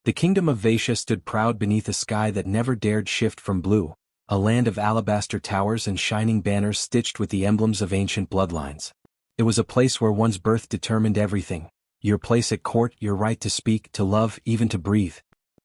The kingdom of Vaishya stood proud beneath a sky that never dared shift from blue, a land of alabaster towers and shining banners stitched with the emblems of ancient bloodlines. It was a place where one's birth determined everything: your place at court, your right to speak, to love, even to breathe.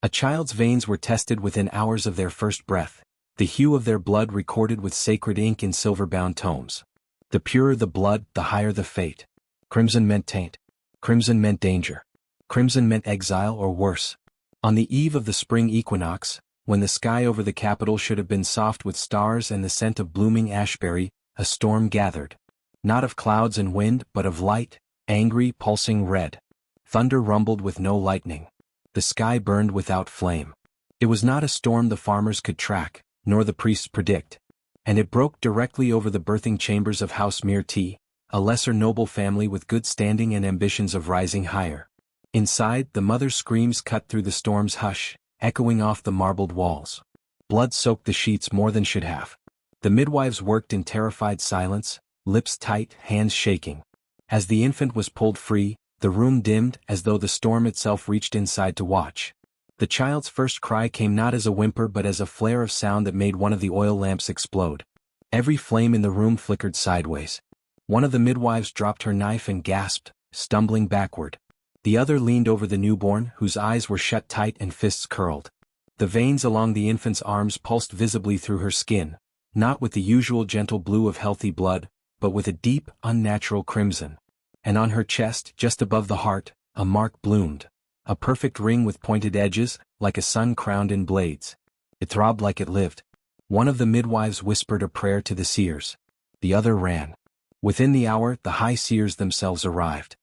A child's veins were tested within hours of their first breath, the hue of their blood recorded with sacred ink in silver-bound tomes. The purer the blood, the higher the fate. Crimson meant taint. Crimson meant danger. Crimson meant exile or worse. On the eve of the spring equinox, when the sky over the capital should have been soft with stars and the scent of blooming ashberry, a storm gathered. Not of clouds and wind, but of light, angry, pulsing red. Thunder rumbled with no lightning. The sky burned without flame. It was not a storm the farmers could track, nor the priests predict. And it broke directly over the birthing chambers of House Mirti, a lesser noble family with good standing and ambitions of rising higher. Inside, the mother's screams cut through the storm's hush, echoing off the marbled walls. Blood soaked the sheets more than should have. The midwives worked in terrified silence, lips tight, hands shaking. As the infant was pulled free, the room dimmed as though the storm itself reached inside to watch. The child's first cry came not as a whimper but as a flare of sound that made one of the oil lamps explode. Every flame in the room flickered sideways. One of the midwives dropped her knife and gasped, stumbling backward. The other leaned over the newborn, whose eyes were shut tight and fists curled. The veins along the infant's arms pulsed visibly through her skin, not with the usual gentle blue of healthy blood, but with a deep, unnatural crimson. And on her chest, just above the heart, a mark bloomed. A perfect ring with pointed edges, like a sun crowned in blades. It throbbed like it lived. One of the midwives whispered a prayer to the seers. The other ran. Within the hour, the high seers themselves arrived.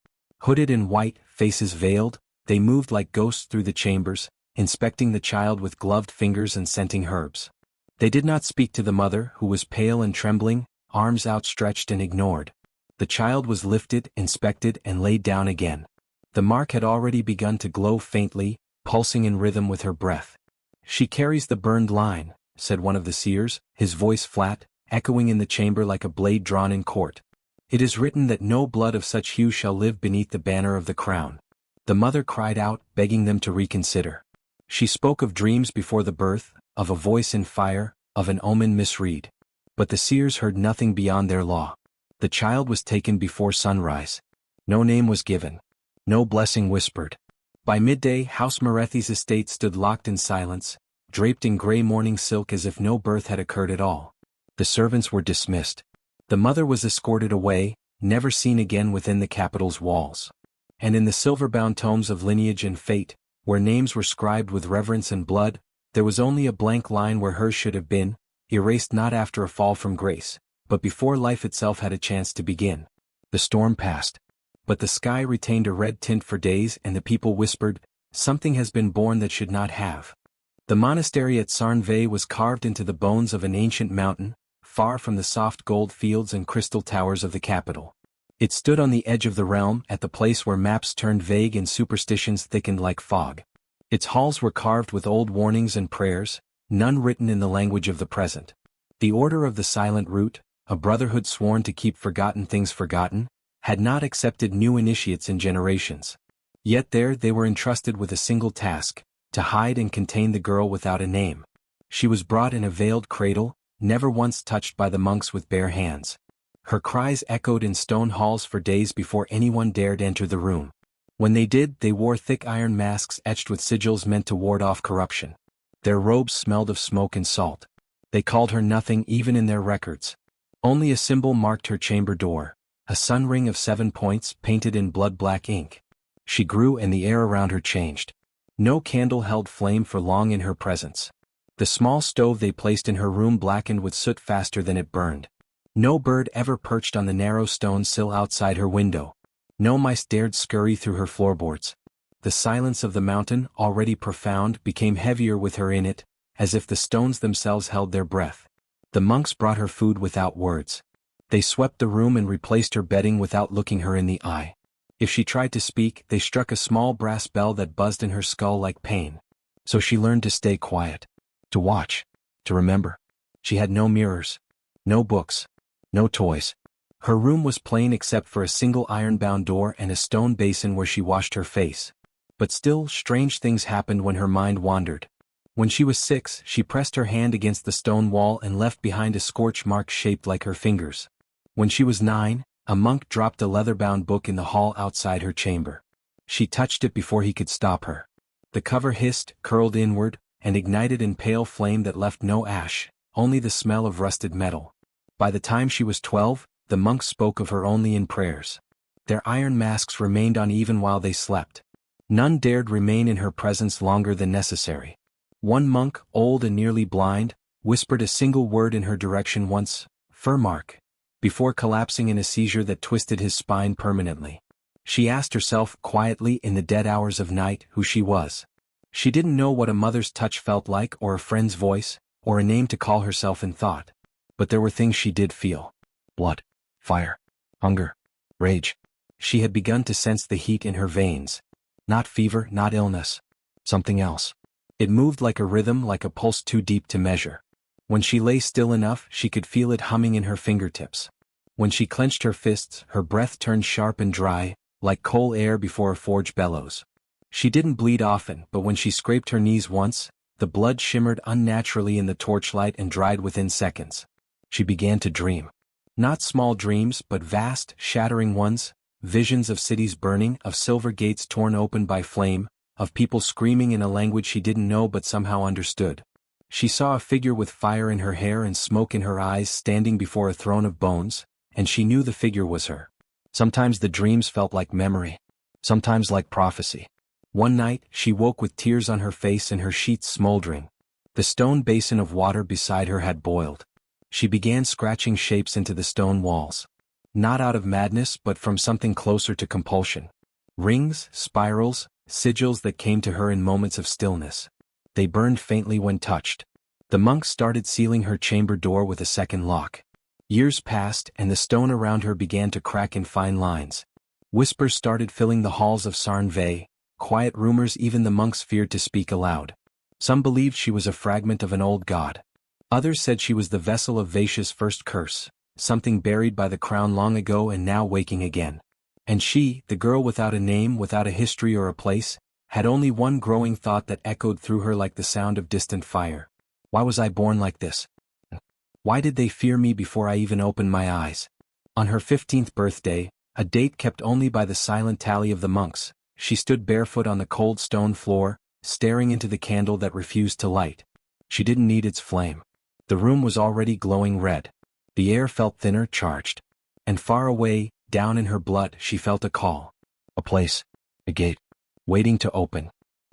Hooded in white, faces veiled, they moved like ghosts through the chambers, inspecting the child with gloved fingers and scenting herbs. They did not speak to the mother, who was pale and trembling, arms outstretched and ignored. The child was lifted, inspected, and laid down again. The mark had already begun to glow faintly, pulsing in rhythm with her breath. "She carries the burned line," said one of the seers, his voice flat, echoing in the chamber like a blade drawn in court. "It is written that no blood of such hue shall live beneath the banner of the crown." The mother cried out, begging them to reconsider. She spoke of dreams before the birth, of a voice in fire, of an omen misread. But the seers heard nothing beyond their law. The child was taken before sunrise. No name was given. No blessing whispered. By midday, House Merethi's estate stood locked in silence, draped in gray mourning silk as if no birth had occurred at all. The servants were dismissed. The mother was escorted away, never seen again within the capital's walls. And in the silver-bound tomes of lineage and fate, where names were scribed with reverence and blood, there was only a blank line where hers should have been, erased not after a fall from grace, but before life itself had a chance to begin. The storm passed. But the sky retained a red tint for days and the people whispered, "Something has been born that should not have." The monastery at Sarnve was carved into the bones of an ancient mountain, far from the soft gold fields and crystal towers of the capital. It stood on the edge of the realm, at the place where maps turned vague and superstitions thickened like fog. Its halls were carved with old warnings and prayers, none written in the language of the present. The Order of the Silent Root, a brotherhood sworn to keep forgotten things forgotten, had not accepted new initiates in generations. Yet there they were entrusted with a single task, to hide and contain the girl without a name. She was brought in a veiled cradle, never once touched by the monks with bare hands. Her cries echoed in stone halls for days before anyone dared enter the room. When they did, they wore thick iron masks etched with sigils meant to ward off corruption. Their robes smelled of smoke and salt. They called her nothing even in their records. Only a symbol marked her chamber door, a sun ring of 7 points painted in blood-black ink. She grew and the air around her changed. No candle held flame for long in her presence. The small stove they placed in her room blackened with soot faster than it burned. No bird ever perched on the narrow stone sill outside her window. No mice dared scurry through her floorboards. The silence of the mountain, already profound, became heavier with her in it, as if the stones themselves held their breath. The monks brought her food without words. They swept the room and replaced her bedding without looking her in the eye. If she tried to speak, they struck a small brass bell that buzzed in her skull like pain. So she learned to stay quiet, to watch, to remember. She had no mirrors, no books, no toys. Her room was plain except for a single iron-bound door and a stone basin where she washed her face. But still, strange things happened when her mind wandered. When she was 6, she pressed her hand against the stone wall and left behind a scorch mark shaped like her fingers. When she was 9, a monk dropped a leather-bound book in the hall outside her chamber. She touched it before he could stop her. The cover hissed, curled inward, and ignited in pale flame that left no ash, only the smell of rusted metal. By the time she was 12, the monks spoke of her only in prayers. Their iron masks remained on even while they slept. None dared remain in her presence longer than necessary. One monk, old and nearly blind, whispered a single word in her direction once, "Furmark," before collapsing in a seizure that twisted his spine permanently. She asked herself quietly in the dead hours of night who she was. She didn't know what a mother's touch felt like or a friend's voice, or a name to call herself in thought. But there were things she did feel. Blood, fire, hunger, rage. She had begun to sense the heat in her veins. Not fever, not illness. Something else. It moved like a rhythm, like a pulse too deep to measure. When she lay still enough, she could feel it humming in her fingertips. When she clenched her fists, her breath turned sharp and dry, like coal air before a forge bellows. She didn't bleed often, but when she scraped her knees once, the blood shimmered unnaturally in the torchlight and dried within seconds. She began to dream. Not small dreams, but vast, shattering ones, visions of cities burning, of silver gates torn open by flame, of people screaming in a language she didn't know but somehow understood. She saw a figure with fire in her hair and smoke in her eyes standing before a throne of bones, and she knew the figure was her. Sometimes the dreams felt like memory, sometimes like prophecy. One night, she woke with tears on her face and her sheets smoldering. The stone basin of water beside her had boiled. She began scratching shapes into the stone walls. Not out of madness but from something closer to compulsion. Rings, spirals, sigils that came to her in moments of stillness. They burned faintly when touched. The monk started sealing her chamber door with a second lock. Years passed and the stone around her began to crack in fine lines. Whispers started filling the halls of Sarnve, quiet rumors even the monks feared to speak aloud. Some believed she was a fragment of an old god. Others said she was the vessel of Vaish's first curse, something buried by the crown long ago and now waking again. And she, the girl without a name, without a history or a place, had only one growing thought that echoed through her like the sound of distant fire. Why was I born like this? Why did they fear me before I even opened my eyes? On her 15th birthday, a date kept only by the silent tally of the monks, she stood barefoot on the cold stone floor, staring into the candle that refused to light. She didn't need its flame. The room was already glowing red. The air felt thinner, charged. And far away, down in her blood, she felt a call. A place. A gate. Waiting to open.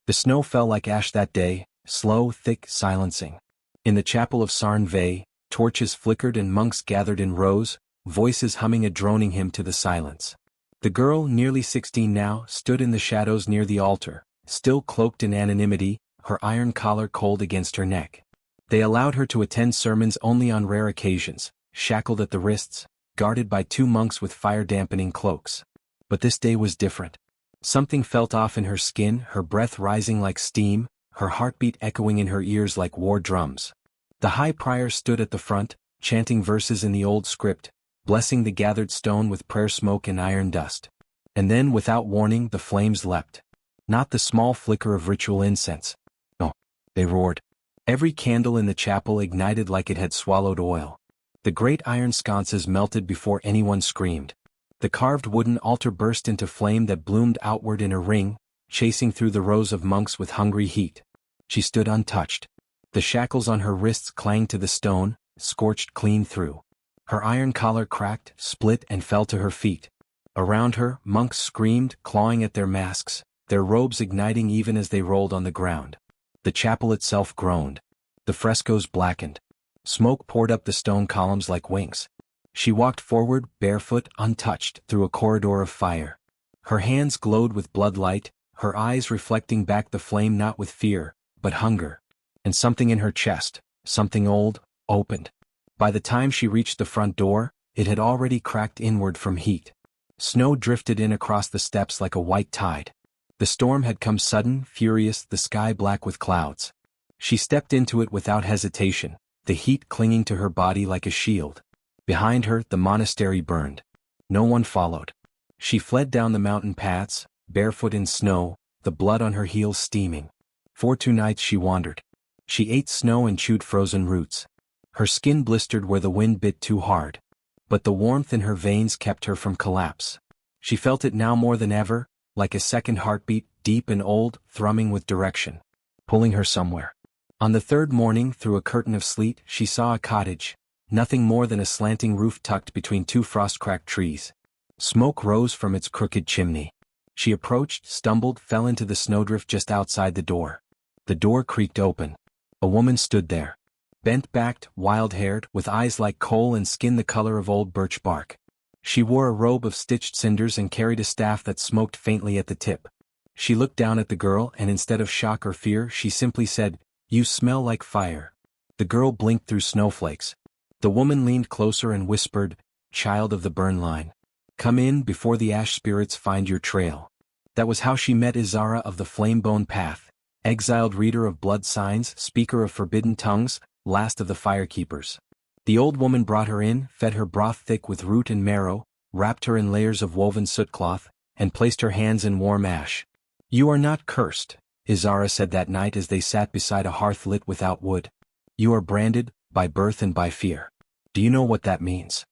The snow fell like ash that day, slow, thick, silencing. In the chapel of Sarnve, torches flickered and monks gathered in rows, voices humming a droning hymn to the silence. The girl, nearly 16 now, stood in the shadows near the altar, still cloaked in anonymity, her iron collar cold against her neck. They allowed her to attend sermons only on rare occasions, shackled at the wrists, guarded by 2 monks with fire-dampening cloaks. But this day was different. Something felt off in her skin, her breath rising like steam, her heartbeat echoing in her ears like war drums. The high prior stood at the front, chanting verses in the old script, blessing the gathered stone with prayer smoke and iron dust. And then, without warning, the flames leapt. Not the small flicker of ritual incense. No, they roared. Every candle in the chapel ignited like it had swallowed oil. The great iron sconces melted before anyone screamed. The carved wooden altar burst into flame that bloomed outward in a ring, chasing through the rows of monks with hungry heat. She stood untouched. The shackles on her wrists clanged to the stone, scorched clean through. Her iron collar cracked, split and fell to her feet. Around her, monks screamed, clawing at their masks, their robes igniting even as they rolled on the ground. The chapel itself groaned. The frescoes blackened. Smoke poured up the stone columns like wings. She walked forward, barefoot, untouched, through a corridor of fire. Her hands glowed with blood light, her eyes reflecting back the flame not with fear, but hunger. And something in her chest, something old, opened. By the time she reached the front door, it had already cracked inward from heat. Snow drifted in across the steps like a white tide. The storm had come sudden, furious, the sky black with clouds. She stepped into it without hesitation, the heat clinging to her body like a shield. Behind her, the monastery burned. No one followed. She fled down the mountain paths, barefoot in snow, the blood on her heels steaming. For 2 nights she wandered. She ate snow and chewed frozen roots. Her skin blistered where the wind bit too hard. But the warmth in her veins kept her from collapse. She felt it now more than ever, like a second heartbeat, deep and old, thrumming with direction, pulling her somewhere. On the third morning, through a curtain of sleet, she saw a cottage, nothing more than a slanting roof tucked between two frost-cracked trees. Smoke rose from its crooked chimney. She approached, stumbled, fell into the snowdrift just outside the door. The door creaked open. A woman stood there. Bent-backed, wild-haired, with eyes like coal and skin the color of old birch bark. She wore a robe of stitched cinders and carried a staff that smoked faintly at the tip. She looked down at the girl and instead of shock or fear she simply said, "You smell like fire." The girl blinked through snowflakes. The woman leaned closer and whispered, "Child of the burn line. Come in before the ash spirits find your trail." That was how she met Izara of the Flame-Bone Path, exiled reader of blood signs, speaker of forbidden tongues, last of the firekeepers. The old woman brought her in, fed her broth thick with root and marrow, wrapped her in layers of woven soot-cloth, and placed her hands in warm ash. "You are not cursed," Izara said that night as they sat beside a hearth lit without wood. "You are branded, by birth and by fear. Do you know what that means?"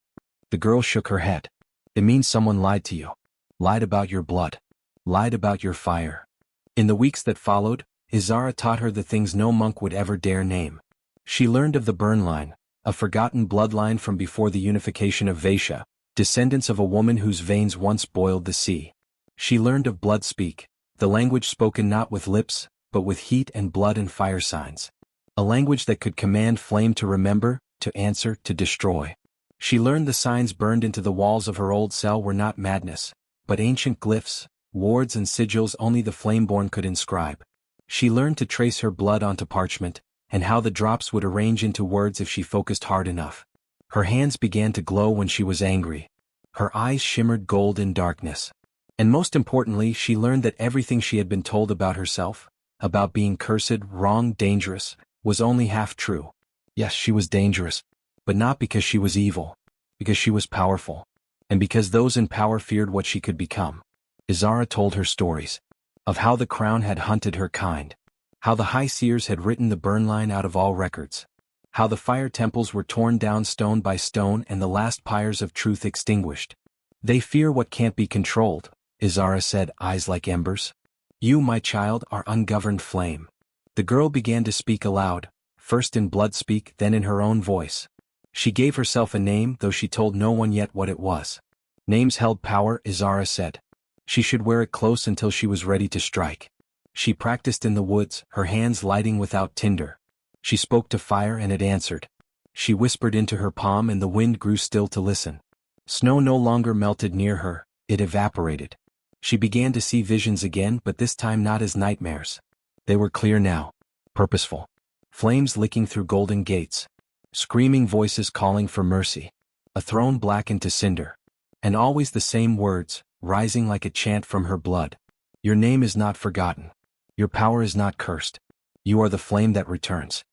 The girl shook her head. "It means someone lied to you. Lied about your blood. Lied about your fire." In the weeks that followed, Izara taught her the things no monk would ever dare name. She learned of the burn line, a forgotten bloodline from before the unification of Vaishya, descendants of a woman whose veins once boiled the sea. She learned of blood speak, the language spoken not with lips, but with heat and blood and fire signs. A language that could command flame to remember, to answer, to destroy. She learned the signs burned into the walls of her old cell were not madness, but ancient glyphs, wards and sigils only the flame-born could inscribe. She learned to trace her blood onto parchment, and how the drops would arrange into words if she focused hard enough. Her hands began to glow when she was angry. Her eyes shimmered gold in darkness. And most importantly, she learned that everything she had been told about herself, about being cursed, wrong, dangerous, was only half true. Yes, she was dangerous, but not because she was evil, because she was powerful, and because those in power feared what she could become. Izara told her stories of how the crown had hunted her kind, how the high seers had written the burn line out of all records, how the fire temples were torn down stone by stone and the last pyres of truth extinguished. "They fear what can't be controlled," Izara said, eyes like embers. "You, my child, are ungoverned flame." The girl began to speak aloud, first in blood speak, then in her own voice. She gave herself a name, though she told no one yet what it was. Names held power, Izara said. She should wear it close until she was ready to strike. She practiced in the woods, her hands lighting without tinder. She spoke to fire and it answered. She whispered into her palm and the wind grew still to listen. Snow no longer melted near her, it evaporated. She began to see visions again, but this time not as nightmares. They were clear now, purposeful. Flames licking through golden gates. Screaming voices calling for mercy. A throne blackened to cinder. And always the same words, rising like a chant from her blood. Your name is not forgotten. Your power is not cursed. You are the flame that returns.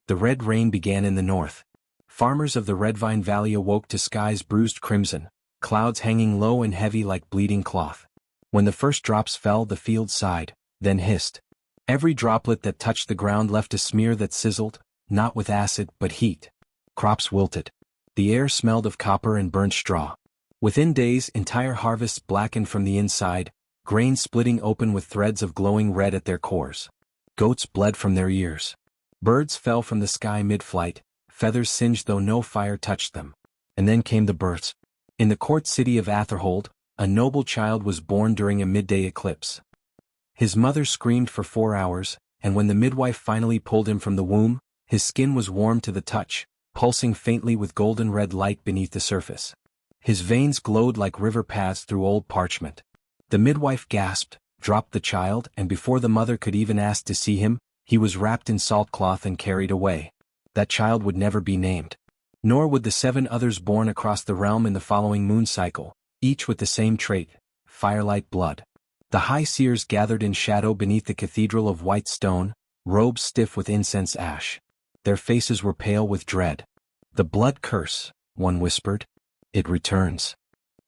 The red rain began in the north. Farmers of the Redvine Valley awoke to skies bruised crimson, clouds hanging low and heavy like bleeding cloth. When the first drops fell, the field sighed, then hissed. Every droplet that touched the ground left a smear that sizzled, not with acid but heat. Crops wilted. The air smelled of copper and burnt straw. Within days, entire harvests blackened from the inside, grain splitting open with threads of glowing red at their cores. Goats bled from their ears. Birds fell from the sky mid-flight, feathers singed though no fire touched them. And then came the births. In the court city of Atherhold, a noble child was born during a midday eclipse. His mother screamed for 4 hours, and when the midwife finally pulled him from the womb, his skin was warm to the touch, pulsing faintly with golden red light beneath the surface. His veins glowed like river paths through old parchment. The midwife gasped, dropped the child, and before the mother could even ask to see him, he was wrapped in saltcloth and carried away. That child would never be named. Nor would the 7 others born across the realm in the following moon cycle, each with the same trait, firelight blood. The high seers gathered in shadow beneath the cathedral of white stone, robes stiff with incense ash. Their faces were pale with dread. "The blood curse," one whispered. "It returns."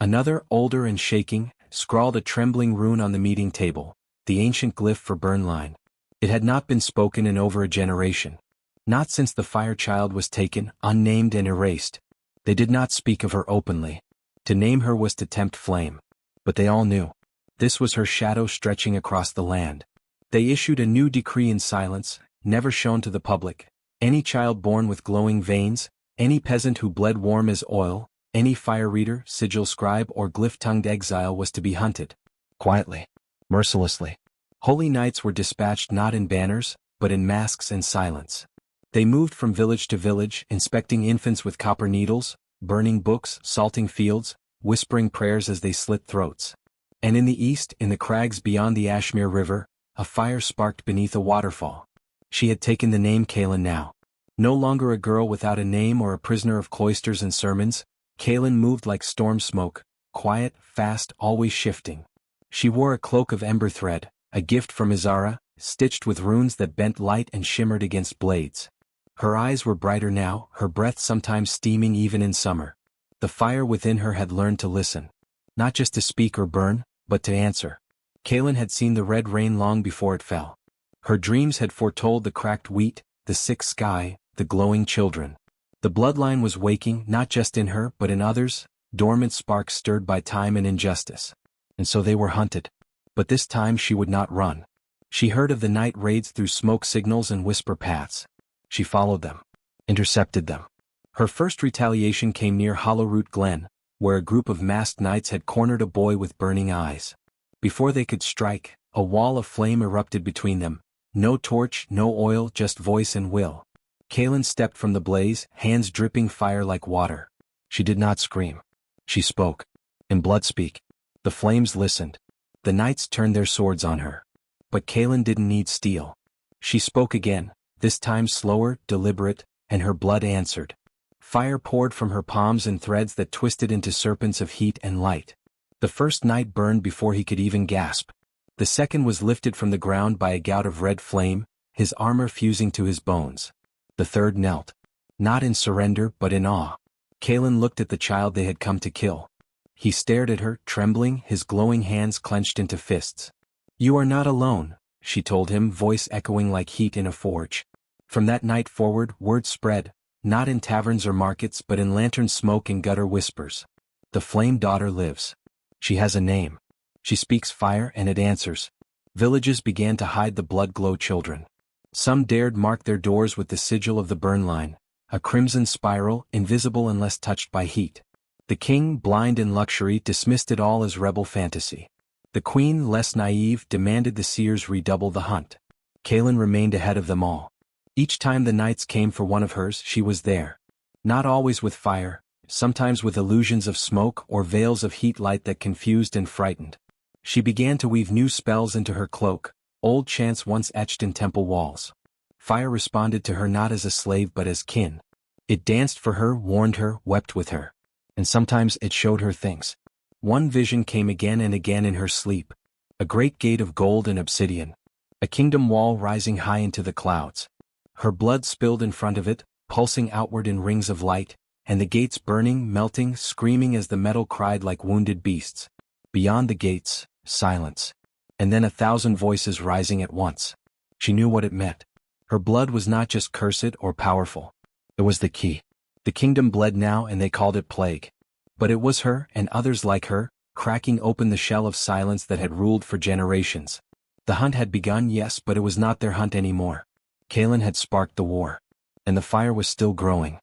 Another, older and shaking, scrawled a trembling rune on the meeting table. the ancient glyph for burn line. It had not been spoken in over a generation. Not since the fire child was taken, unnamed and erased. They did not speak of her openly. To name her was to tempt flame. But they all knew. This was her shadow stretching across the land. They issued a new decree in silence, never shown to the public. Any child born with glowing veins, any peasant who bled warm as oil, any fire reader, sigil scribe or glyph-tongued exile was to be hunted. Quietly. Mercilessly. Holy knights were dispatched not in banners, but in masks and silence. They moved from village to village, inspecting infants with copper needles, burning books, salting fields, whispering prayers as they slit throats. And in the east, in the crags beyond the Ashmere River, a fire sparked beneath a waterfall. She had taken the name Kaelin now. No longer a girl without a name or a prisoner of cloisters and sermons, Kaelin moved like storm smoke, quiet, fast, always shifting. She wore a cloak of ember thread, a gift from Izara, stitched with runes that bent light and shimmered against blades. Her eyes were brighter now, her breath sometimes steaming even in summer. The fire within her had learned to listen. Not just to speak or burn, but to answer. Kaelin had seen the red rain long before it fell. Her dreams had foretold the cracked wheat, the sick sky, the glowing children. The bloodline was waking not just in her but in others, dormant sparks stirred by time and injustice. And so they were hunted. But this time she would not run. She heard of the night raids through smoke signals and whisper paths. She followed them. Intercepted them. Her first retaliation came near Hollowroot Glen, where a group of masked knights had cornered a boy with burning eyes. Before they could strike, a wall of flame erupted between them. No torch, no oil, just voice and will. Kaelin stepped from the blaze, hands dripping fire like water. She did not scream. She spoke. In blood speak. The flames listened. The knights turned their swords on her. But Kaelin didn't need steel. She spoke again, this time slower, deliberate, and her blood answered. Fire poured from her palms in threads that twisted into serpents of heat and light. The first knight burned before he could even gasp. The second was lifted from the ground by a gout of red flame, his armor fusing to his bones. The third knelt. Not in surrender but in awe. Kaelin looked at the child they had come to kill. He stared at her, trembling, his glowing hands clenched into fists. "You are not alone," she told him, voice echoing like heat in a forge. From that night forward, word spread, not in taverns or markets but in lantern smoke and gutter whispers. The Flame Daughter lives. She has a name. She speaks fire and it answers. Villages began to hide the blood-glow children. Some dared mark their doors with the sigil of the burn line, a crimson spiral, invisible unless touched by heat. The king, blind in luxury, dismissed it all as rebel fantasy. The queen, less naive, demanded the seers redouble the hunt. Kaelin remained ahead of them all. Each time the knights came for one of hers, she was there. Not always with fire, sometimes with illusions of smoke or veils of heat light that confused and frightened. She began to weave new spells into her cloak, old chants once etched in temple walls. Fire responded to her not as a slave but as kin. It danced for her, warned her, wept with her. And sometimes it showed her things. One vision came again and again in her sleep. A great gate of gold and obsidian. A kingdom wall rising high into the clouds. Her blood spilled in front of it, pulsing outward in rings of light, and the gates burning, melting, screaming as the metal cried like wounded beasts. Beyond the gates, silence. And then 1,000 voices rising at once. She knew what it meant. Her blood was not just cursed or powerful. It was the key. The kingdom bled now and they called it plague. But it was her, and others like her, cracking open the shell of silence that had ruled for generations. The hunt had begun, yes, but it was not their hunt anymore. Kaelin had sparked the war. And the fire was still growing.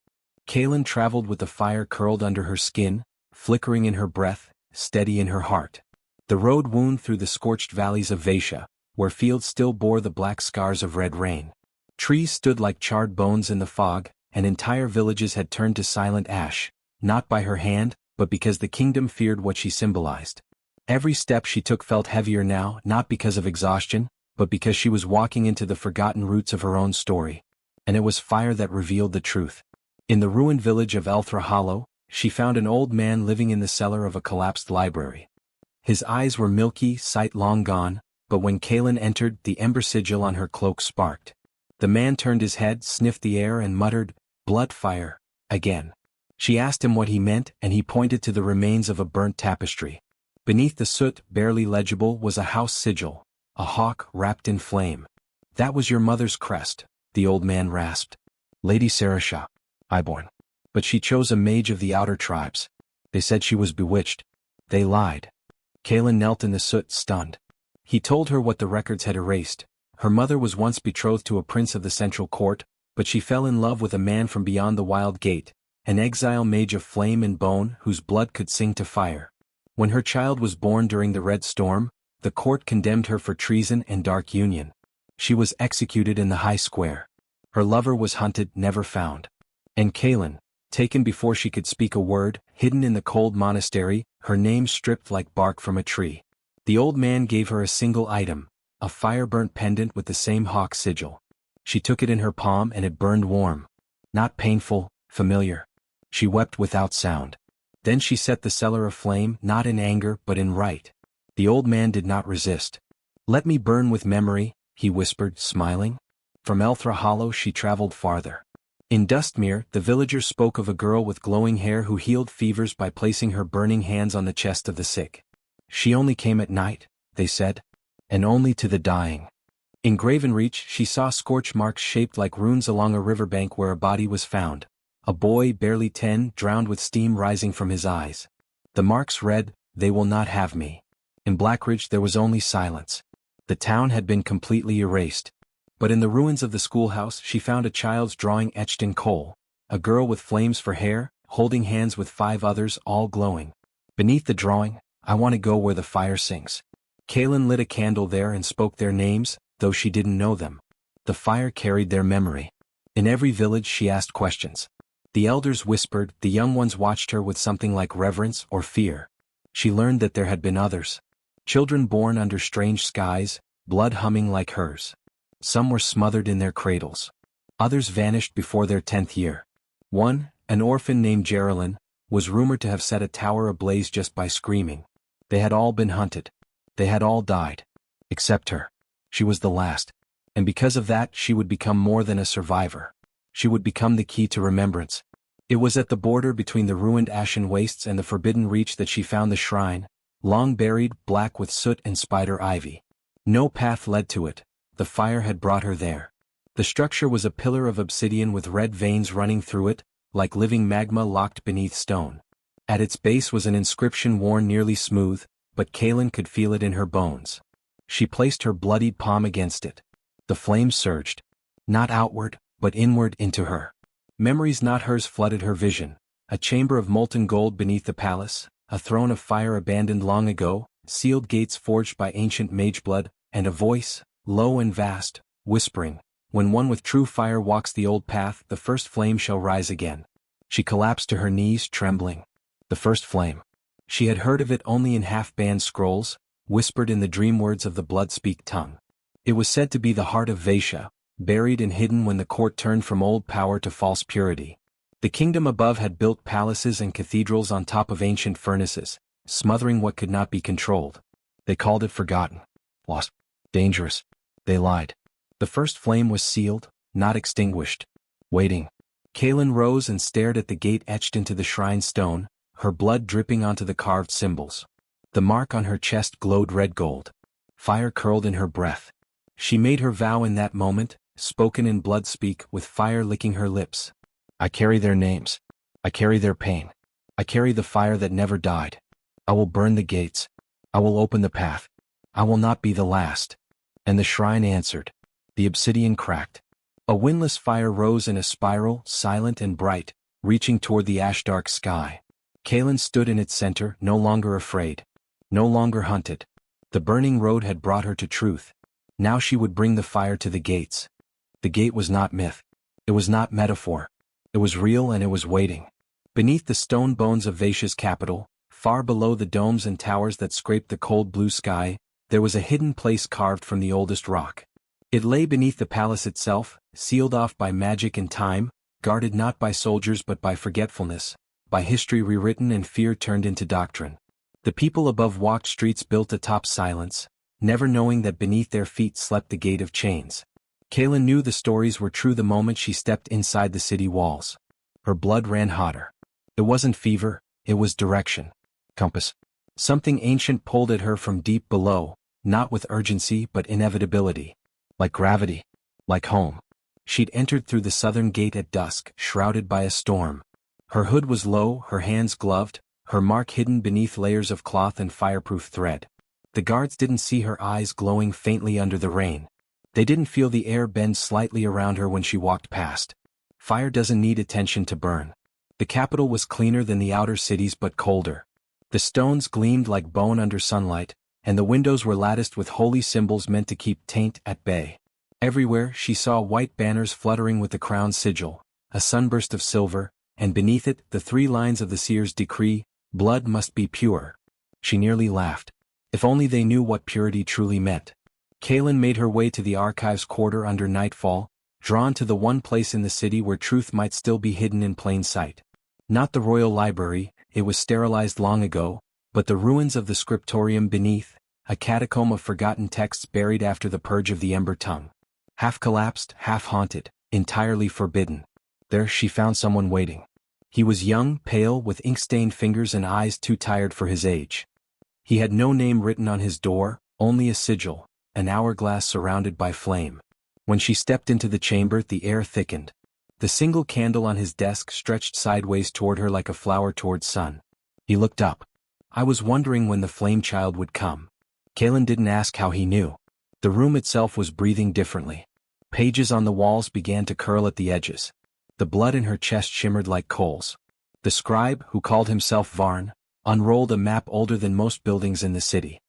Kaelin traveled with the fire curled under her skin, flickering in her breath, steady in her heart. The road wound through the scorched valleys of Vaisha, where fields still bore the black scars of red rain. Trees stood like charred bones in the fog, and entire villages had turned to silent ash, not by her hand, but because the kingdom feared what she symbolized. Every step she took felt heavier now, not because of exhaustion, but because she was walking into the forgotten roots of her own story. And it was fire that revealed the truth. In the ruined village of Elthra Hollow, she found an old man living in the cellar of a collapsed library. His eyes were milky, sight long gone, but when Kaelin entered, the ember sigil on her cloak sparked. The man turned his head, sniffed the air and muttered, "Blood fire, again." She asked him what he meant and he pointed to the remains of a burnt tapestry. Beneath the soot, barely legible, was a house sigil, a hawk wrapped in flame. That was your mother's crest, the old man rasped. Lady Sarasha, Iborn. But she chose a mage of the outer tribes. They said she was bewitched. They lied. Kaelin knelt in the soot, stunned. He told her what the records had erased. Her mother was once betrothed to a prince of the central court, but she fell in love with a man from beyond the wild gate, an exile mage of flame and bone whose blood could sing to fire. When her child was born during the Red Storm, the court condemned her for treason and dark union. She was executed in the High Square. Her lover was hunted, never found. And Kaelin, taken before she could speak a word, hidden in the cold monastery, her name stripped like bark from a tree. The old man gave her a single item, a fire-burnt pendant with the same hawk sigil. She took it in her palm and it burned warm. Not painful, familiar. She wept without sound. Then she set the cellar aflame, not in anger but in right. The old man did not resist. Let me burn with memory, he whispered, smiling. From Elthra Hollow she traveled farther. In Dustmere, the villagers spoke of a girl with glowing hair who healed fevers by placing her burning hands on the chest of the sick. She only came at night, they said. And only to the dying. In Gravenreach she saw scorch marks shaped like runes along a riverbank where a body was found. A boy barely 10 drowned with steam rising from his eyes. The marks read, "They will not have me." In Blackridge there was only silence. The town had been completely erased. But in the ruins of the schoolhouse she found a child's drawing etched in coal, a girl with flames for hair, holding hands with 5 others all glowing. Beneath the drawing, "I want to go where the fire sings." Kaelin lit a candle there and spoke their names, though she didn't know them. The fire carried their memory. In every village she asked questions. The elders whispered, the young ones watched her with something like reverence or fear. She learned that there had been others. Children born under strange skies, blood humming like hers. Some were smothered in their cradles. Others vanished before their 10th year. One, an orphan named Geraldine, was rumored to have set a tower ablaze just by screaming. They had all been hunted. They had all died. Except her. She was the last. And because of that she would become more than a survivor. She would become the key to remembrance. It was at the border between the ruined ashen wastes and the forbidden reach that she found the shrine, long buried, black with soot and spider ivy. No path led to it. The fire had brought her there. The structure was a pillar of obsidian with red veins running through it, like living magma locked beneath stone. At its base was an inscription worn nearly smooth, but Kaelin could feel it in her bones. She placed her bloodied palm against it. The flame surged. Not outward, but inward into her. Memories not hers flooded her vision. A chamber of molten gold beneath the palace, a throne of fire abandoned long ago, sealed gates forged by ancient mage blood, and a voice, low and vast, whispering, "When one with true fire walks the old path, the first flame shall rise again." She collapsed to her knees, trembling. The first flame. She had heard of it only in half-banned scrolls, whispered in the dream words of the blood-speak tongue. It was said to be the heart of Vaisha, buried and hidden when the court turned from old power to false purity. The kingdom above had built palaces and cathedrals on top of ancient furnaces, smothering what could not be controlled. They called it forgotten, lost, dangerous. They lied. The first flame was sealed, not extinguished. Waiting. Kaelin rose and stared at the gate etched into the shrine stone, her blood dripping onto the carved symbols. The mark on her chest glowed red gold. Fire curled in her breath. She made her vow in that moment, spoken in blood speak, with fire licking her lips. "I carry their names. I carry their pain. I carry the fire that never died. I will burn the gates. I will open the path. I will not be the last." And the shrine answered. The obsidian cracked. A windless fire rose in a spiral, silent and bright, reaching toward the ash-dark sky. Kaelin stood in its center, no longer afraid. No longer hunted. The burning road had brought her to truth. Now she would bring the fire to the gates. The gate was not myth. It was not metaphor. It was real and it was waiting. Beneath the stone bones of Vaisha's capital, far below the domes and towers that scraped the cold blue sky, there was a hidden place carved from the oldest rock. It lay beneath the palace itself, sealed off by magic and time, guarded not by soldiers but by forgetfulness, by history rewritten and fear turned into doctrine. The people above walked streets built atop silence, never knowing that beneath their feet slept the gate of chains. Kaelin knew the stories were true the moment she stepped inside the city walls. Her blood ran hotter. It wasn't fever, it was direction. Compass. Something ancient pulled at her from deep below, not with urgency but inevitability. Like gravity. Like home. She'd entered through the southern gate at dusk, shrouded by a storm. Her hood was low, her hands gloved, her mark hidden beneath layers of cloth and fireproof thread. The guards didn't see her eyes glowing faintly under the rain. They didn't feel the air bend slightly around her when she walked past. Fire doesn't need attention to burn. The capital was cleaner than the outer cities but colder. The stones gleamed like bone under sunlight, and the windows were latticed with holy symbols meant to keep taint at bay. Everywhere she saw white banners fluttering with the crown's sigil, a sunburst of silver, and beneath it the 3 lines of the seer's decree, blood must be pure. She nearly laughed. If only they knew what purity truly meant. Kaelin made her way to the archives quarter under nightfall, drawn to the one place in the city where truth might still be hidden in plain sight. Not the royal library, it was sterilized long ago, but the ruins of the scriptorium beneath, a catacomb of forgotten texts buried after the purge of the Ember Tongue. Half collapsed, half haunted, entirely forbidden. There she found someone waiting. He was young, pale, with ink-stained fingers and eyes too tired for his age. He had no name written on his door, only a sigil, an hourglass surrounded by flame. When she stepped into the chamber, the air thickened. The single candle on his desk stretched sideways toward her like a flower toward sun. He looked up. I was wondering when the flame child would come. Kaelin didn't ask how he knew. The room itself was breathing differently. Pages on the walls began to curl at the edges. The blood in her chest shimmered like coals. The scribe, who called himself Varn, unrolled a map older than most buildings in the city.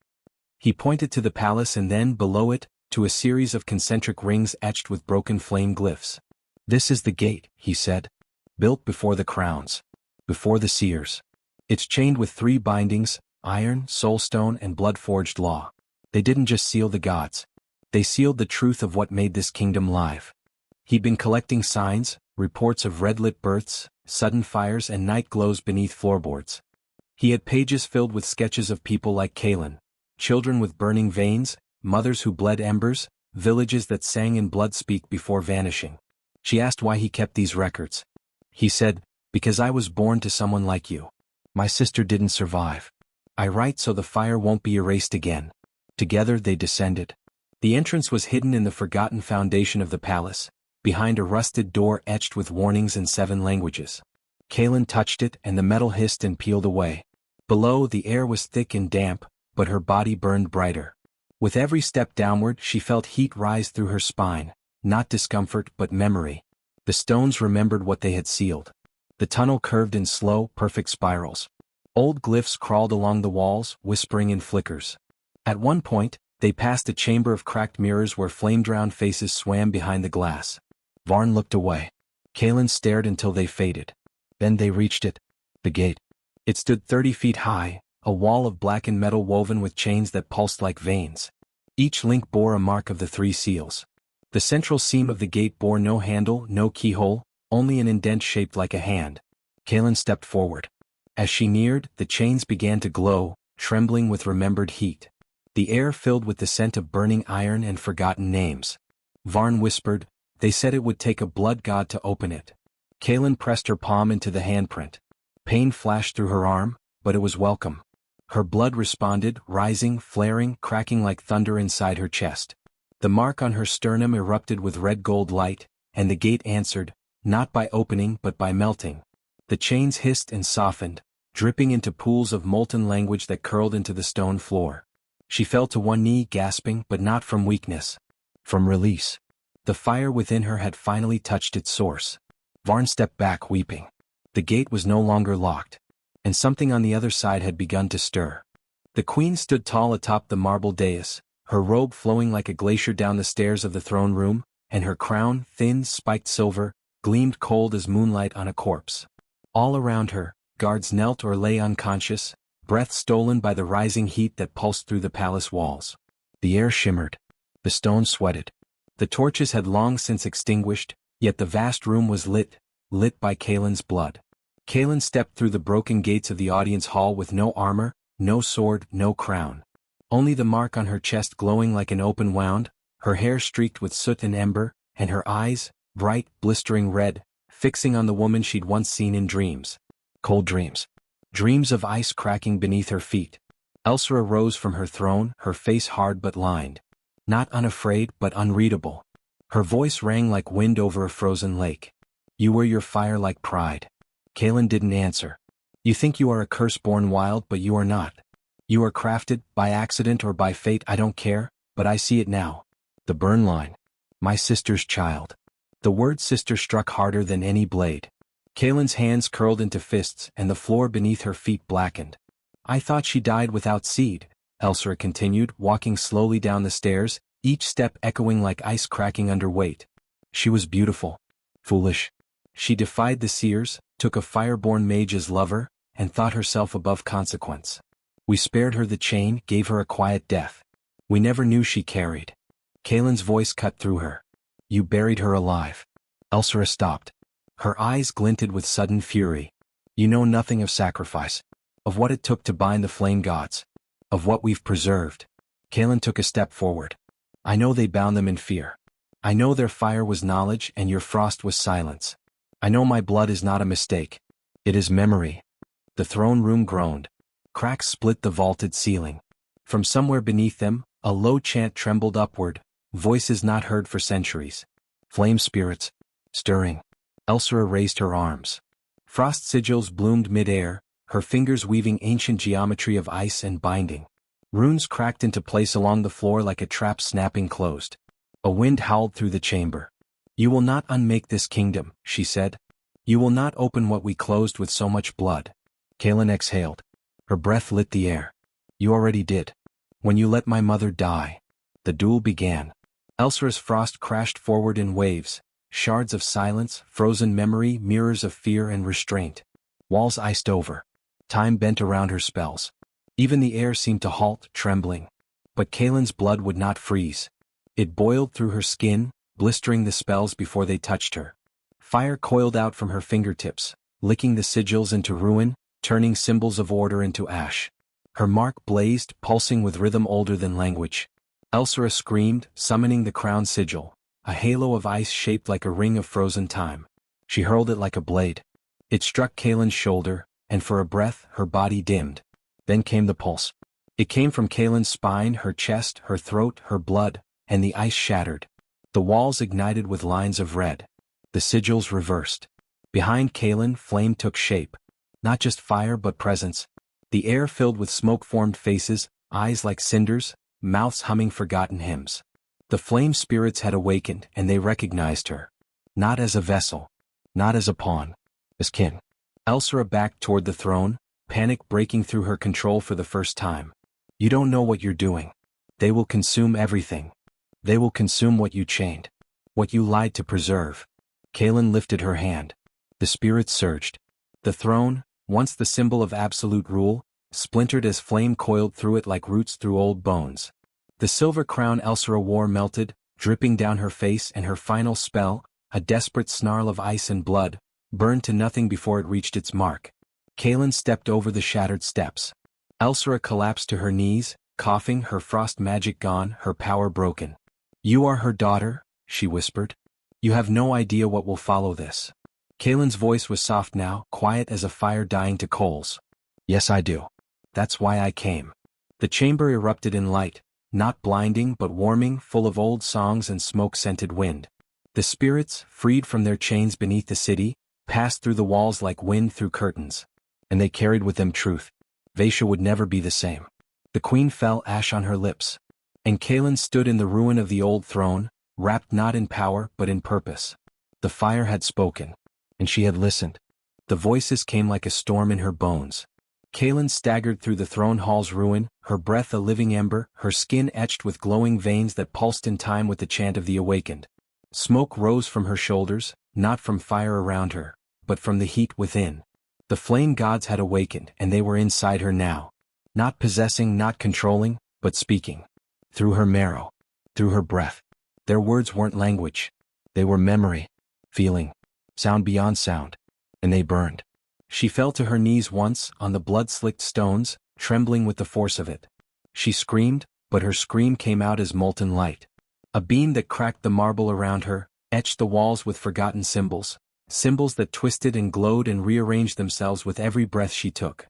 He pointed to the palace and then, below it, to a series of concentric rings etched with broken flame glyphs. This is the gate, he said. Built before the crowns. Before the seers. It's chained with 3 bindings, iron, soulstone and blood-forged law. They didn't just seal the gods. They sealed the truth of what made this kingdom live. He'd been collecting signs, reports of red-lit births, sudden fires and night glows beneath floorboards. He had pages filled with sketches of people like Kaelin, children with burning veins, mothers who bled embers, villages that sang in blood speak before vanishing. She asked why he kept these records. He said, because I was born to someone like you. My sister didn't survive. I write so the fire won't be erased again. Together they descended. The entrance was hidden in the forgotten foundation of the palace, behind a rusted door etched with warnings in 7 languages. Kaelin touched it and the metal hissed and peeled away. Below, the air was thick and damp, but her body burned brighter. With every step downward she felt heat rise through her spine, not discomfort but memory. The stones remembered what they had sealed. The tunnel curved in slow, perfect spirals. Old glyphs crawled along the walls, whispering in flickers. At one point, they passed a chamber of cracked mirrors where flame-drowned faces swam behind the glass. Varn looked away. Kaelin stared until they faded. Then they reached it. The gate. It stood 30 feet high, a wall of blackened metal woven with chains that pulsed like veins. Each link bore a mark of the 3 seals. The central seam of the gate bore no handle, no keyhole, only an indent shaped like a hand. Kaelin stepped forward. As she neared, the chains began to glow, trembling with remembered heat. The air filled with the scent of burning iron and forgotten names. Varn whispered, they said it would take a blood god to open it. Kaelin pressed her palm into the handprint. Pain flashed through her arm, but it was welcome. Her blood responded, rising, flaring, cracking like thunder inside her chest. The mark on her sternum erupted with red-gold light, and the gate answered, not by opening but by melting. The chains hissed and softened, dripping into pools of molten language that curled into the stone floor. She fell to one knee, gasping, but not from weakness. From release. The fire within her had finally touched its source. Varn stepped back, weeping. The gate was no longer locked. And something on the other side had begun to stir. The queen stood tall atop the marble dais, her robe flowing like a glacier down the stairs of the throne room, and her crown, thin, spiked silver, gleamed cold as moonlight on a corpse. All around her, guards knelt or lay unconscious, breath stolen by the rising heat that pulsed through the palace walls. The air shimmered. The stones sweated. The torches had long since extinguished, yet the vast room was lit by Kaelin's blood. Kaelin stepped through the broken gates of the audience hall with no armor, no sword, no crown. Only the mark on her chest glowing like an open wound, her hair streaked with soot and ember, and her eyes, bright, blistering red, fixing on the woman she'd once seen in dreams. Cold dreams. Dreams of ice cracking beneath her feet. Elsra rose from her throne, her face hard but lined. Not unafraid but unreadable. Her voice rang like wind over a frozen lake. You wear your fire like pride. Kalen didn't answer. You think you are a curse-born wild, but you are not. You are crafted, by accident or by fate, I don't care, but I see it now. The burn line. My sister's child. The word sister struck harder than any blade. Kalen's hands curled into fists and the floor beneath her feet blackened. I thought she died without seed, Elsra continued, walking slowly down the stairs, each step echoing like ice cracking under weight. She was beautiful. Foolish. She defied the seers, took a fire-born mage as lover, and thought herself above consequence. We spared her the chain, gave her a quiet death. We never knew she carried. Kalen's voice cut through her. You buried her alive. Elsra stopped. Her eyes glinted with sudden fury. You know nothing of sacrifice. Of what it took to bind the flame gods. Of what we've preserved. Kalen took a step forward. I know they bound them in fear. I know their fire was knowledge and your frost was silence. I know my blood is not a mistake. It is memory. The throne room groaned. Cracks split the vaulted ceiling. From somewhere beneath them, a low chant trembled upward, voices not heard for centuries. Flame spirits. Stirring. Elsra raised her arms. Frost sigils bloomed mid-air, her fingers weaving ancient geometry of ice and binding. Runes cracked into place along the floor like a trap snapping closed. A wind howled through the chamber. You will not unmake this kingdom, she said. You will not open what we closed with so much blood. Kalen exhaled. Her breath lit the air. You already did. When you let my mother die. The duel began. Elsra's frost crashed forward in waves, shards of silence, frozen memory, mirrors of fear and restraint. Walls iced over. Time bent around her spells. Even the air seemed to halt, trembling. But Kalen's blood would not freeze. It boiled through her skin, blistering the spells before they touched her. Fire coiled out from her fingertips, licking the sigils into ruin, turning symbols of order into ash. Her mark blazed, pulsing with rhythm older than language. Elsra screamed, summoning the crown sigil, a halo of ice shaped like a ring of frozen time. She hurled it like a blade. It struck Kalen's shoulder, and for a breath her body dimmed. Then came the pulse. It came from Kalen's spine, her chest, her throat, her blood, and the ice shattered. The walls ignited with lines of red. The sigils reversed. Behind Kalen, flame took shape. Not just fire but presence. The air filled with smoke-formed faces, eyes like cinders, mouths humming forgotten hymns. The flame spirits had awakened and they recognized her. Not as a vessel. Not as a pawn. As kin. Elsra backed toward the throne, panic breaking through her control for the first time. You don't know what you're doing. They will consume everything. They will consume what you chained. What you lied to preserve. Kalen lifted her hand. The spirits surged. The throne, once the symbol of absolute rule, splintered as flame coiled through it like roots through old bones. The silver crown Elsra wore melted, dripping down her face, and her final spell, a desperate snarl of ice and blood, burned to nothing before it reached its mark. Kalen stepped over the shattered steps. Elsra collapsed to her knees, coughing, her frost magic gone, her power broken. You are her daughter, she whispered. You have no idea what will follow this. Kalen's voice was soft now, quiet as a fire dying to coals. Yes, I do. That's why I came. The chamber erupted in light, not blinding but warming, full of old songs and smoke-scented wind. The spirits, freed from their chains beneath the city, passed through the walls like wind through curtains. And they carried with them truth. Vaisha would never be the same. The queen fell, ash on her lips. And Kalen stood in the ruin of the old throne, wrapped not in power but in purpose. The fire had spoken. And she had listened. The voices came like a storm in her bones. Kalen staggered through the throne hall's ruin, her breath a living ember, her skin etched with glowing veins that pulsed in time with the chant of the awakened. Smoke rose from her shoulders, not from fire around her, but from the heat within. The flame gods had awakened and they were inside her now. Not possessing, not controlling, but speaking. Through her marrow. Through her breath. Their words weren't language. They were memory. Feeling. Sound beyond sound. And they burned. She fell to her knees once, on the blood-slicked stones, trembling with the force of it. She screamed, but her scream came out as molten light. A beam that cracked the marble around her, etched the walls with forgotten symbols. Symbols that twisted and glowed and rearranged themselves with every breath she took.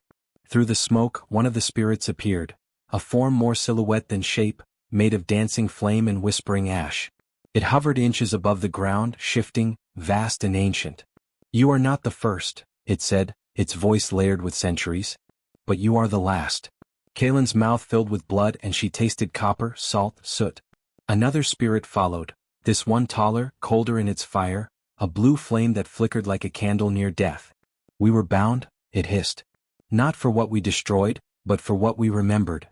Through the smoke, one of the spirits appeared, a form more silhouette than shape, made of dancing flame and whispering ash. It hovered inches above the ground, shifting, vast and ancient. "You are not the first," it said, its voice layered with centuries. "But you are the last." Kaelin's mouth filled with blood and she tasted copper, salt, soot. Another spirit followed, this one taller, colder in its fire, a blue flame that flickered like a candle near death. "We were bound," it hissed. "Not for what we destroyed, but for what we remembered."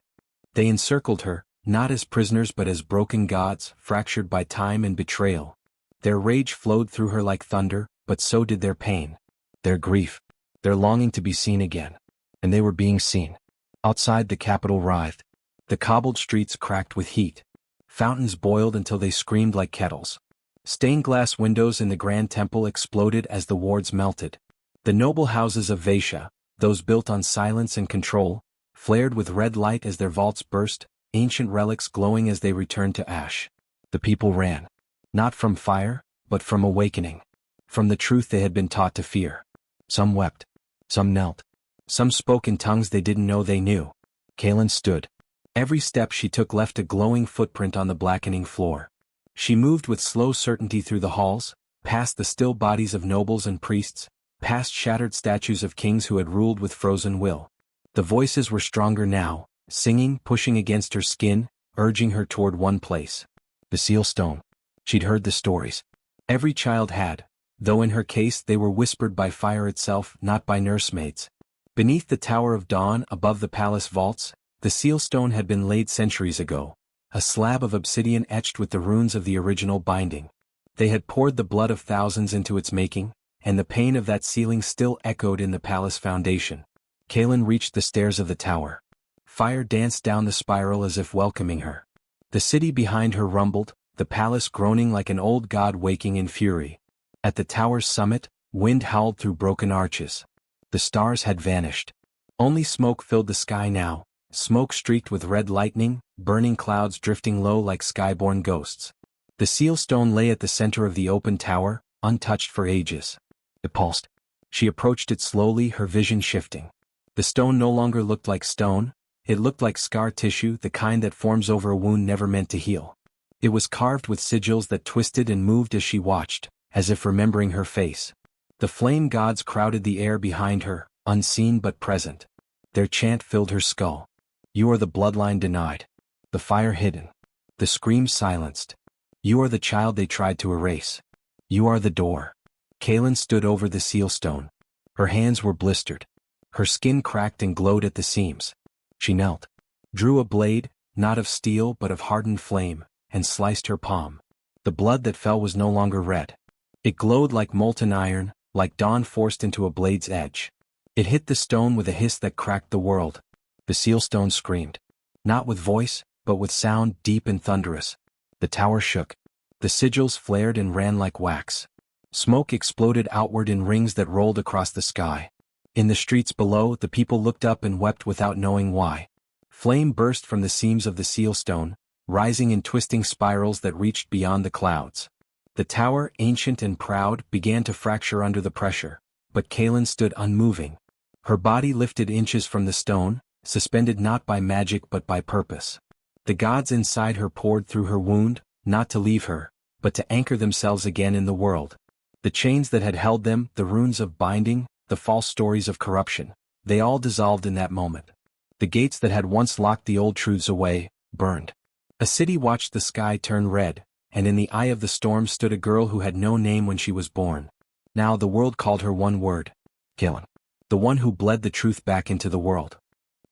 They encircled her, not as prisoners but as broken gods, fractured by time and betrayal. Their rage flowed through her like thunder, but so did their pain. Their grief. Their longing to be seen again. And they were being seen. Outside the capital writhed. The cobbled streets cracked with heat. Fountains boiled until they screamed like kettles. Stained glass windows in the grand temple exploded as the wards melted. The noble houses of Vaishya, those built on silence and control, flared with red light as their vaults burst, ancient relics glowing as they returned to ash. The people ran. Not from fire, but from awakening. From the truth they had been taught to fear. Some wept. Some knelt. Some spoke in tongues they didn't know they knew. Kaelin stood. Every step she took left a glowing footprint on the blackening floor. She moved with slow certainty through the halls, past the still bodies of nobles and priests, past shattered statues of kings who had ruled with frozen will. The voices were stronger now, singing, pushing against her skin, urging her toward one place. The seal stone. She'd heard the stories. Every child had, though in her case they were whispered by fire itself, not by nursemaids. Beneath the Tower of Dawn, above the palace vaults, the seal stone had been laid centuries ago, a slab of obsidian etched with the runes of the original binding. They had poured the blood of thousands into its making, and the pain of that sealing still echoed in the palace foundation. Kaelin reached the stairs of the tower. Fire danced down the spiral as if welcoming her. The city behind her rumbled, the palace groaning like an old god waking in fury. At the tower's summit, wind howled through broken arches. The stars had vanished. Only smoke filled the sky now, smoke streaked with red lightning, burning clouds drifting low like skyborne ghosts. The seal stone lay at the center of the open tower, untouched for ages. It pulsed. She approached it slowly, her vision shifting. The stone no longer looked like stone, it looked like scar tissue, the kind that forms over a wound never meant to heal. It was carved with sigils that twisted and moved as she watched, as if remembering her face. The flame gods crowded the air behind her, unseen but present. Their chant filled her skull. "You are the bloodline denied. The fire hidden. The screams silenced. You are the child they tried to erase. You are the door." Kaelin stood over the seal stone. Her hands were blistered. Her skin cracked and glowed at the seams. She knelt, drew a blade, not of steel but of hardened flame, and sliced her palm. The blood that fell was no longer red. It glowed like molten iron, like dawn forced into a blade's edge. It hit the stone with a hiss that cracked the world. The seal stone screamed. Not with voice, but with sound deep and thunderous. The tower shook. The sigils flared and ran like wax. Smoke exploded outward in rings that rolled across the sky. In the streets below, the people looked up and wept without knowing why. Flame burst from the seams of the seal stone, rising in twisting spirals that reached beyond the clouds. The tower, ancient and proud, began to fracture under the pressure, but Kaelin stood unmoving. Her body lifted inches from the stone, suspended not by magic but by purpose. The gods inside her poured through her wound, not to leave her, but to anchor themselves again in the world. The chains that had held them, the runes of binding, the false stories of corruption, they all dissolved in that moment. The gates that had once locked the old truths away, burned. A city watched the sky turn red, and in the eye of the storm stood a girl who had no name when she was born. Now the world called her one word: Kaelin. The one who bled the truth back into the world.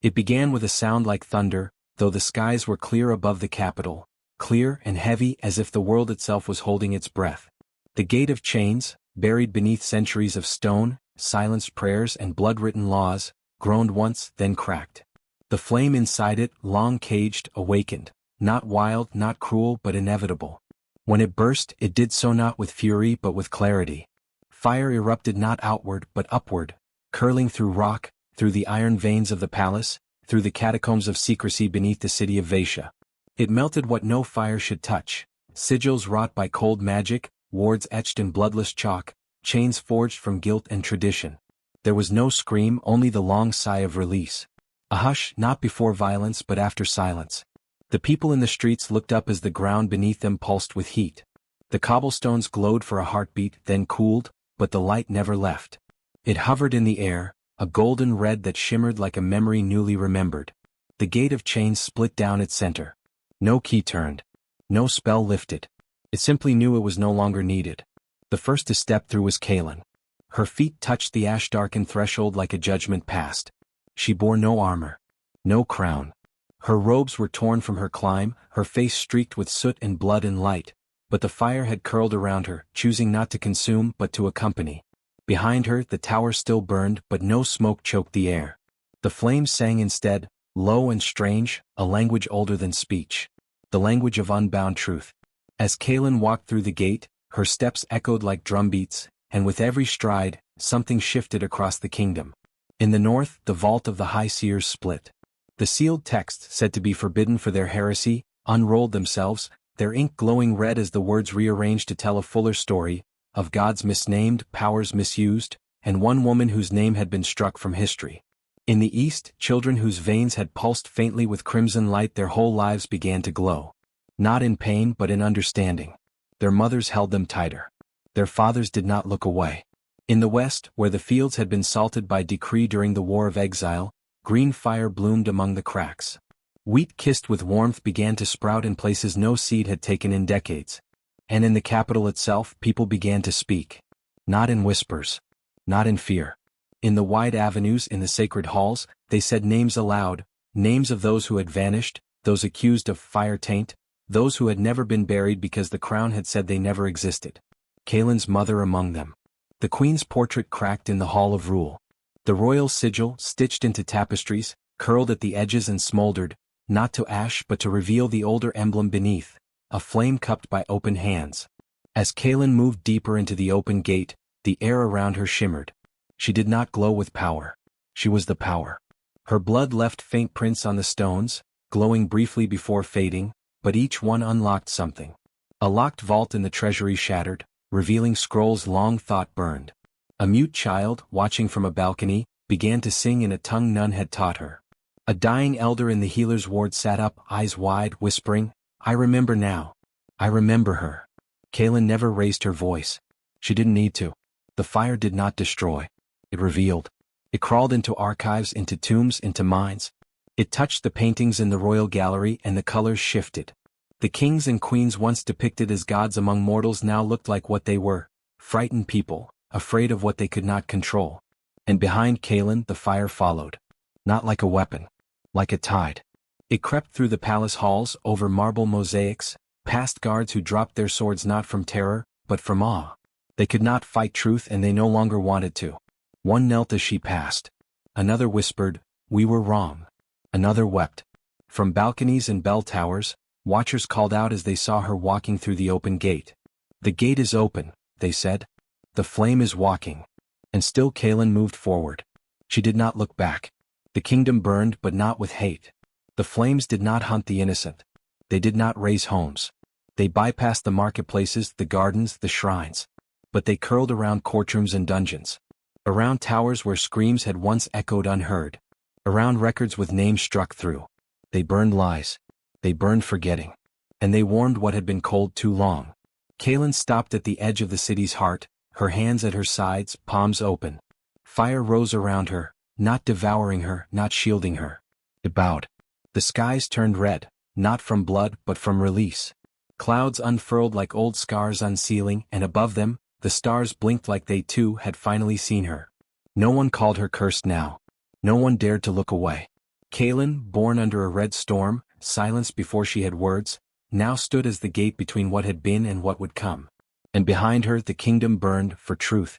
It began with a sound like thunder, though the skies were clear above the capital, clear and heavy as if the world itself was holding its breath. The gate of chains, buried beneath centuries of stone, silenced prayers and blood-written laws, groaned once, then cracked. The flame inside it, long caged, awakened, not wild, not cruel, but inevitable. When it burst, it did so not with fury but with clarity. Fire erupted not outward but upward, curling through rock, through the iron veins of the palace, through the catacombs of secrecy beneath the city of Vaishya. It melted what no fire should touch, sigils wrought by cold magic, wards etched in bloodless chalk, chains forged from guilt and tradition. There was no scream, only the long sigh of release. A hush, not before violence but after silence. The people in the streets looked up as the ground beneath them pulsed with heat. The cobblestones glowed for a heartbeat, then cooled, but the light never left. It hovered in the air, a golden red that shimmered like a memory newly remembered. The gate of chains split down its center. No key turned. No spell lifted. It simply knew it was no longer needed. The first to step through was Kaelin. Her feet touched the ash-darkened threshold like a judgment passed. She bore no armor. No crown. Her robes were torn from her climb, her face streaked with soot and blood and light, but the fire had curled around her, choosing not to consume but to accompany. Behind her the tower still burned, but no smoke choked the air. The flames sang instead, low and strange, a language older than speech. The language of unbound truth. As Kaelin walked through the gate, her steps echoed like drumbeats, and with every stride, something shifted across the kingdom. In the north, the vault of the High Seers split. The sealed texts, said to be forbidden for their heresy, unrolled themselves, their ink glowing red as the words rearranged to tell a fuller story, of gods misnamed, powers misused, and one woman whose name had been struck from history. In the east, children whose veins had pulsed faintly with crimson light, their whole lives began to glow. Not in pain but in understanding. Their mothers held them tighter. Their fathers did not look away. In the west, where the fields had been salted by decree during the War of Exile, green fire bloomed among the cracks. Wheat kissed with warmth began to sprout in places no seed had taken in decades. And in the capital itself, people began to speak. Not in whispers. Not in fear. In the wide avenues, in the sacred halls, they said names aloud, names of those who had vanished, those accused of fire taint, those who had never been buried because the crown had said they never existed. Kaelin's mother among them. The queen's portrait cracked in the hall of rule. The royal sigil, stitched into tapestries, curled at the edges and smoldered, not to ash but to reveal the older emblem beneath, a flame cupped by open hands. As Kaelin moved deeper into the open gate, the air around her shimmered. She did not glow with power. She was the power. Her blood left faint prints on the stones, glowing briefly before fading, but each one unlocked something. A locked vault in the treasury shattered, revealing scrolls long thought burned. A mute child, watching from a balcony, began to sing in a tongue none had taught her. A dying elder in the healer's ward sat up, eyes wide, whispering, "I remember now. I remember her." Kaelin never raised her voice. She didn't need to. The fire did not destroy. It revealed. It crawled into archives, into tombs, into minds. It touched the paintings in the royal gallery and the colors shifted. The kings and queens once depicted as gods among mortals now looked like what they were, frightened people, afraid of what they could not control. And behind Kaelin the fire followed. Not like a weapon. Like a tide. It crept through the palace halls, over marble mosaics, past guards who dropped their swords not from terror, but from awe. They could not fight truth and they no longer wanted to. One knelt as she passed. Another whispered, "We were wrong." Another wept. From balconies and bell towers, watchers called out as they saw her walking through the open gate. "The gate is open," they said. "The flame is walking." And still Kaelin moved forward. She did not look back. The kingdom burned but not with hate. The flames did not hunt the innocent. They did not raise homes. They bypassed the marketplaces, the gardens, the shrines. But they curled around courtrooms and dungeons. Around towers where screams had once echoed unheard. Around records with names struck through. They burned lies. They burned forgetting. And they warmed what had been cold too long. Kaelin stopped at the edge of the city's heart, her hands at her sides, palms open. Fire rose around her, not devouring her, not shielding her. It bowed. The skies turned red, not from blood but from release. Clouds unfurled like old scars unsealing, and above them, the stars blinked like they too had finally seen her. No one called her cursed now. No one dared to look away. Kaelin, born under a red storm, silenced before she had words, now stood as the gate between what had been and what would come. And behind her the kingdom burned, for truth,